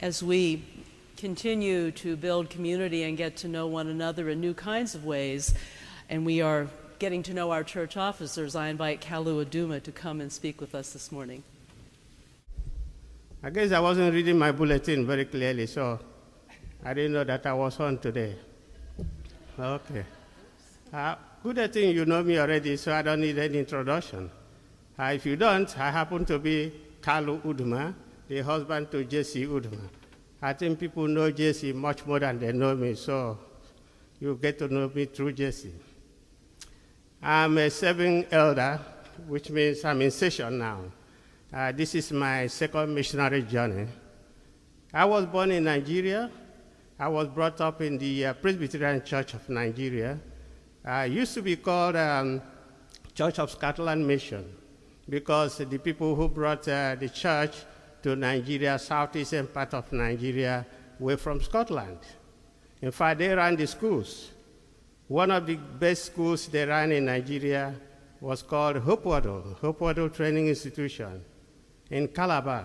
as we continue to build community and get to know one another in new kinds of ways, and we are getting to know our church officers, I invite Kalu Uduma to come and speak with us this morning. I guess I wasn't reading my bulletin very clearly, so I didn't know that I was on today. Okay. Good thing you know me already, so I don't need any introduction. If you don't, I happen to be Kalu Uduma, the husband to Jesse Uduma. I think people know Jesse much more than they know me, so you get to know me through Jesse. I'm a serving elder, which means I'm in session now. This is my second missionary journey. I was born in Nigeria. I was brought up in the Presbyterian Church of Nigeria. It used to be called Church of Scotland Mission, because the people who brought the church to Nigeria, southeastern part of Nigeria, were from Scotland. In fact, they ran the schools. One of the best schools they ran in Nigeria was called Hope Waddle Training Institution in Calabar.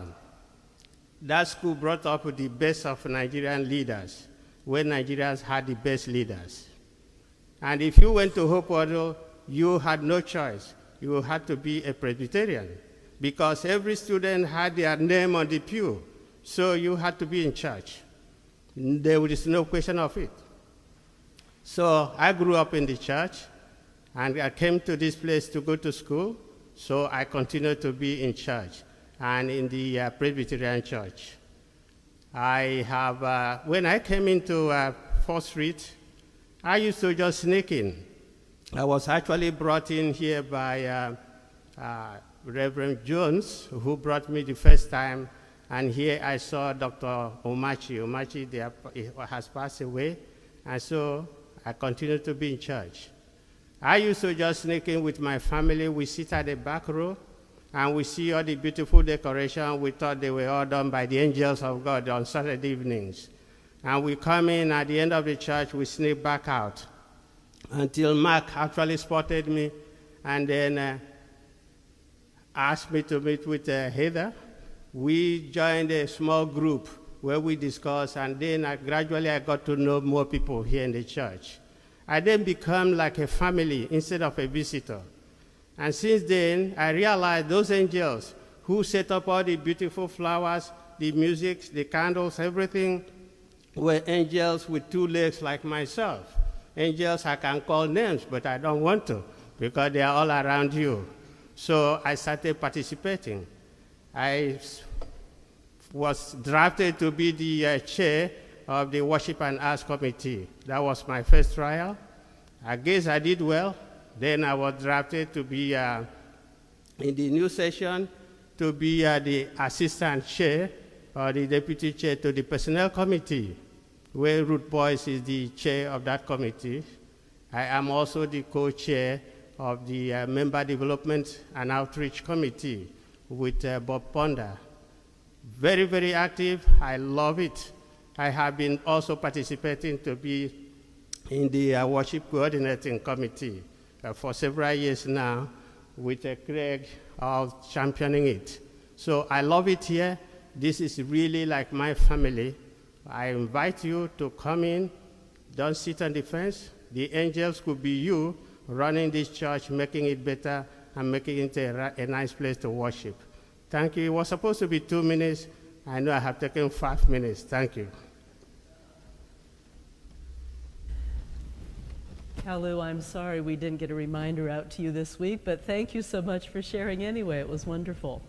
That school brought up the best of Nigerian leaders, when Nigerians had the best leaders. And if you went to Hope Waddle, you had no choice. You had to be a Presbyterian, because every student had their name on the pew, so you had to be in church. There was no question of it. So I grew up in the church, and I came to this place to go to school, so I continued to be in church and in the Presbyterian church. When I came into 4th Street, I used to just sneak in. I was actually brought in here by Reverend Jones, who brought me the first time, and here I saw Dr. Omachi. Omachi has passed away, and so I continued to be in church. I used to just sneak in with my family. We sit at the back row, and we see all the beautiful decoration. We thought they were all done by the angels of God on Saturday evenings. And we come in at the end of the church, we sneak back out until Mark actually spotted me and then asked me to meet with Heather. We joined a small group where we discussed, and then gradually I got to know more people here in the church. I then become like a family instead of a visitor. And since then, I realized those angels who set up all the beautiful flowers, the music, the candles, everything, were angels with 2 legs like myself. Angels I can call names, but I don't want to, because they are all around you. So I started participating. I was drafted to be the chair of the Worship and Arts Committee. That was my first trial. I guess I did well. Then I was drafted to be in the new session to be the assistant chair or the deputy chair to the personnel committee, where Ruth Boyce is the chair of that committee. I am also the co-chair of the Member Development and Outreach Committee with Bob Ponder. Very, very active. I love it. I have been also participating to be in the Worship Coordinating Committee for several years now, with Craig championing it. So I love it here. This is really like my family. I invite you to come in. Don't sit on the fence. The angels could be you running this church, making it better, and making it a nice place to worship. Thank you. It was supposed to be 2 minutes. I know I have taken 5 minutes. Thank you. Kalu, I'm sorry we didn't get a reminder out to you this week, but thank you so much for sharing anyway. It was wonderful.